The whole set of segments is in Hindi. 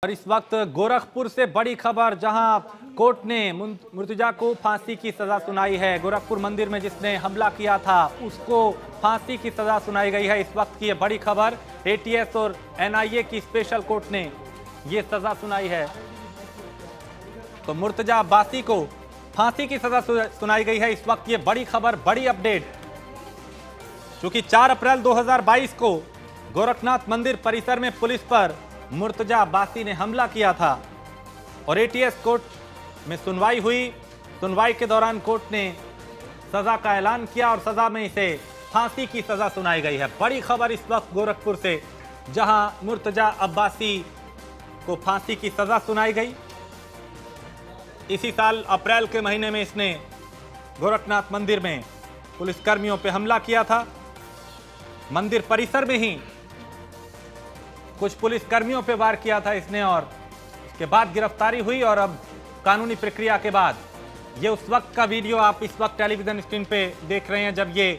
और इस वक्त गोरखपुर से बड़ी खबर, जहां कोर्ट ने मुर्तजा को फांसी की सजा सुनाई है। गोरखपुर मंदिर में जिसने हमला किया था उसको फांसी की सजा सुनाई गई है। इस वक्त की ये बड़ी खबर, एटीएस और एनआईए की स्पेशल कोर्ट ने ये सजा सुनाई है। तो मुर्तजा अब्बासी को फांसी की सजा सुनाई गई है। इस वक्त ये बड़ी खबर, बड़ी अपडेट, क्योंकि 4 अप्रैल 2022 को गोरखनाथ मंदिर परिसर में पुलिस पर मुर्तजा अब्बासी ने हमला किया था और एटीएस कोर्ट में सुनवाई हुई। सुनवाई के दौरान कोर्ट ने सजा का ऐलान किया और सजा में इसे फांसी की सजा सुनाई गई है। बड़ी खबर इस वक्त गोरखपुर से, जहां मुर्तजा अब्बासी को फांसी की सजा सुनाई गई। इसी साल अप्रैल के महीने में इसने गोरखनाथ मंदिर में पुलिसकर्मियों पर हमला किया था। मंदिर परिसर में ही कुछ पुलिसकर्मियों पर वार किया था इसने और उसके बाद गिरफ्तारी हुई। और अब कानूनी प्रक्रिया के बाद ये उस वक्त का वीडियो आप इस वक्त टेलीविजन स्क्रीन पे देख रहे हैं, जब ये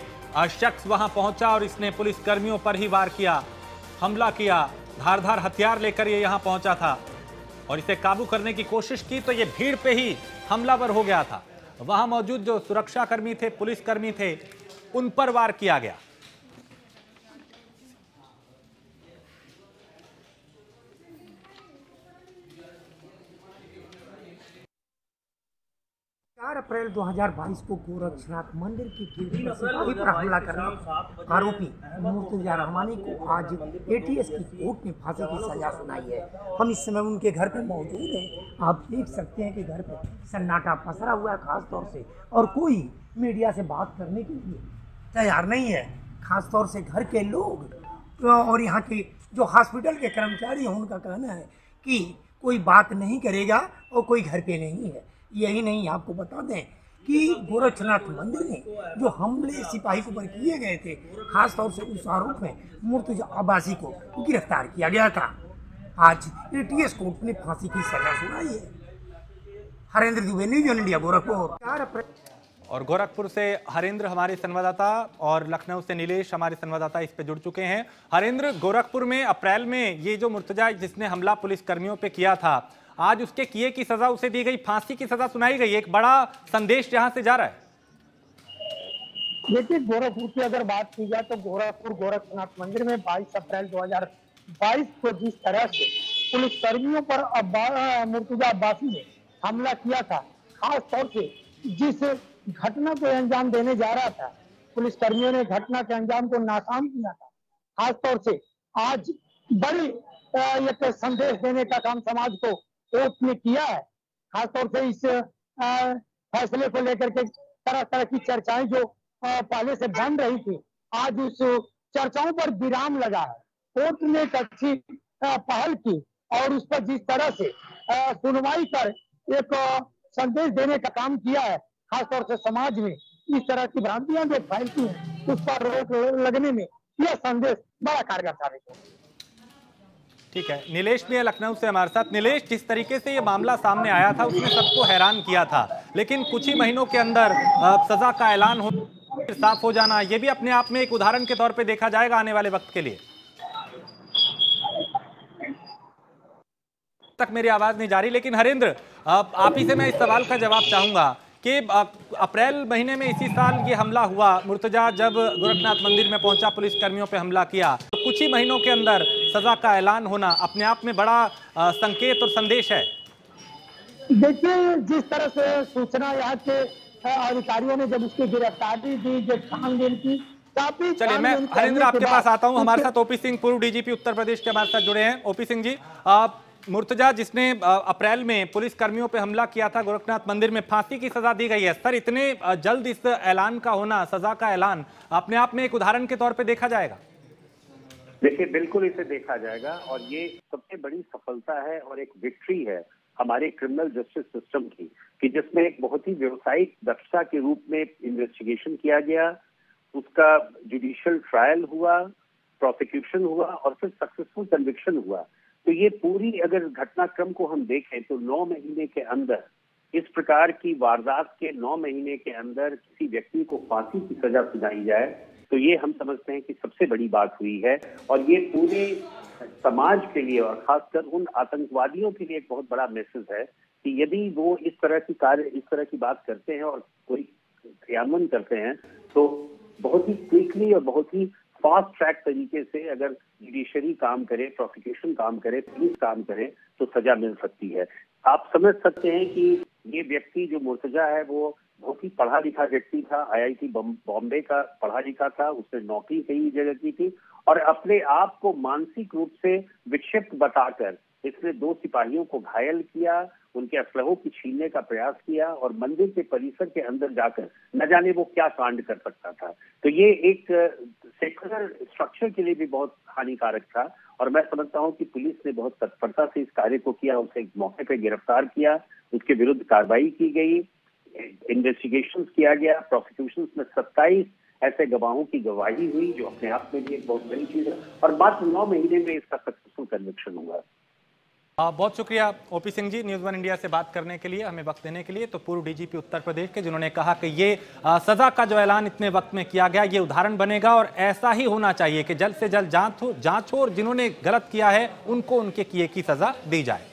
शख्स वहां पहुंचा और इसने पुलिसकर्मियों पर ही वार किया, हमला किया। धारदार हथियार लेकर ये यहां पहुंचा था और इसे काबू करने की कोशिश की तो ये भीड़ पे ही हमलावर हो गया था। वहां मौजूद जो सुरक्षाकर्मी थे, पुलिसकर्मी थे, उन पर वार किया गया। 4 अप्रैल 2022 को गोरखनाथ मंदिर की गेट पर सिपाही पर हमला करने आरोपी मुर्तजा रहमानी को आज एटीएस की कोर्ट ने फांसी की सजा सुनाई है। हम इस समय उनके घर पर मौजूद हैं। आप देख सकते हैं कि घर पर सन्नाटा पसरा हुआ है खास तौर से, और कोई मीडिया से बात करने के लिए तैयार नहीं है। खास तौर से घर के लोग और यहाँ के जो हॉस्पिटल के कर्मचारी हैं, उनका कहना है कि कोई बात नहीं करेगा और कोई घर पे नहीं है। यही नहीं, आपको बता दें कि गोरखनाथ मंदिर में जो हमले सिपाही के ऊपर किए गए थे, खास तौर से उस आरोप में मुर्तजा अब्बासी को गिरफ्तार किया गया था। आज एटीएस कोर्ट ने फांसी की सजा सुनाई है। Harendra Dubey, news India, Gorakhpur. और गोरखपुर से हरेंद्र हमारे संवाददाता और लखनऊ से नीलेश हमारे संवाददाता इस पे जुड़ चुके हैं। हरेंद्र, गोरखपुर में अप्रैल में ये जो मुर्तजा जिसने हमला पुलिसकर्मियों पे किया था, आज उसके किए की सजा उसे दी गई, फांसी की सजा सुनाई गई। एक बड़ा संदेश यहां से जा रहा है। देखिए, गोरखपुर की अगर बात की जाए तो गोरखपुर गोरखनाथ मंदिर में 22 अप्रैल 2022 को जिस तरह से पुलिसकर्मियों पर मुर्तजा अब्बासी ने हमला किया था, खास तौर से जिस घटना को अंजाम देने जा रहा था, पुलिसकर्मियों ने घटना के अंजाम को नाकाम किया था। खास तौर से आज बड़ी एक संदेश देने का काम समाज को कोर्ट ने किया है। खासतौर से इस फैसले को लेकर के तरह तरह की चर्चाएं जो पहले से बन रही थी, आज उस चर्चाओं पर विराम लगा है। कोर्ट ने एक अच्छी पहल की और उस पर जिस तरह से सुनवाई कर एक संदेश देने का काम किया है, खासतौर से समाज में इस तरह की भ्रांतियां जो फैलती हैं, उस पर रोक लगने में यह संदेश बड़ा कारगर साबित होगा। ठीक है, नीलेश भी है लखनऊ से हमारे साथ। नीलेश, जिस तरीके से ये मामला सामने आया था उसने सबको हैरान किया था, लेकिन कुछ ही महीनों के अंदर सजा का ऐलान हो, साफ हो जाना, ये भी अपने आप में एक उदाहरण के तौर पे देखा जाएगा आने वाले वक्त के लिए। तक मेरी आवाज नहीं जा रही, लेकिन हरेंद्र, आप ही से मैं इस सवाल का जवाब चाहूंगा कि अप्रैल महीने में इसी साल ये हमला हुआ, मुर्तजा जब गोरखनाथ मंदिर में पहुंचा, पुलिसकर्मियों पे हमला किया, तो कुछ ही महीनों के अंदर सजा का ऐलान होना अपने आप में बड़ा संकेत और संदेश है। देखिए, जिस तरह से सूचना यहाँ के अधिकारियों ने जब उसकी गिरफ्तारी दी, जो छानबीन की, काफी। चलिए, मैं हरेंद्र आपके पास आता हूँ। हमारे साथ ओपी सिंह, पूर्व डीजीपी उत्तर प्रदेश के हमारे साथ जुड़े हैं। ओपी सिंह जी, मुर्तजा जिसने अप्रैल में पुलिसकर्मियों पे हमला किया था गोरखनाथ मंदिर में, फांसी की सजा दी गई है। सर, इतने जल्द इस ऐलान का होना, सजा का ऐलान, अपने आप में एक उदाहरण के तौर पे देखा जाएगा? देखिए, बिल्कुल इसे देखा जाएगा और ये सबसे बड़ी सफलता है और एक विक्ट्री है हमारे क्रिमिनल जस्टिस सिस्टम की, कि जिसमें एक बहुत ही व्यवसायिक दक्षता के रूप में इन्वेस्टिगेशन किया गया, उसका जुडिशियल ट्रायल हुआ, प्रोसिक्यूशन हुआ और फिर सक्सेसफुल कन्विक्शन हुआ। तो ये पूरी अगर घटनाक्रम को हम देखें तो 9 महीने के अंदर, इस प्रकार की वारदात के 9 महीने के अंदर किसी व्यक्ति को फांसी की सजा सुनाई जाए, तो ये हम समझते हैं कि सबसे बड़ी बात हुई है और ये पूरे समाज के लिए और खासकर उन आतंकवादियों के लिए एक बहुत बड़ा मैसेज है कि यदि वो इस तरह की बात करते हैं और कोई क्रियान्वयन करते हैं तो बहुत ही क्विकली और बहुत ही फास्ट ट्रैक तरीके से अगर जुडिशरी काम करे, प्रोसिक्यूशन काम करे, पुलिस काम करे तो सजा मिल सकती है। आप समझ सकते हैं कि ये व्यक्ति जो मुर्तजा है वो बहुत ही पढ़ा लिखा व्यक्ति था, IIT बॉम्बे का पढ़ा लिखा था, उसने नौकरी कई जगह की थी और अपने आप को मानसिक रूप से विक्षिप्त बताकर इसने 2 सिपाहियों को घायल किया, उनके असलहों की छीनने का प्रयास किया और मंदिर के परिसर के अंदर जाकर न जाने वो क्या कांड कर सकता था। तो ये एक सेक्युलर स्ट्रक्चर के लिए भी बहुत हानिकारक था और मैं समझता हूँ कि पुलिस ने बहुत तत्परता से इस कार्य को किया, उसे एक मौके पर गिरफ्तार किया, उसके विरुद्ध कार्रवाई की गई, इन्वेस्टिगेशन किया गया, प्रोसिक्यूशन में 27 ऐसे गवाहों की गवाही हुई जो अपने आप में भी एक बहुत बड़ी चीज है और मात्र 9 महीने में इसका सक्सेसफुल कन्विक्शन हुआ। बहुत शुक्रिया OP Singh ji, news 1 India से बात करने के लिए, हमें वक्त देने के लिए। तो पूर्व DGP उत्तर प्रदेश के जिन्होंने कहा कि ये सजा का जो ऐलान इतने वक्त में किया गया ये उदाहरण बनेगा और ऐसा ही होना चाहिए कि जल्द से जल्द जांच हो और जिन्होंने गलत किया है उनको उनके किए की सजा दी जाए।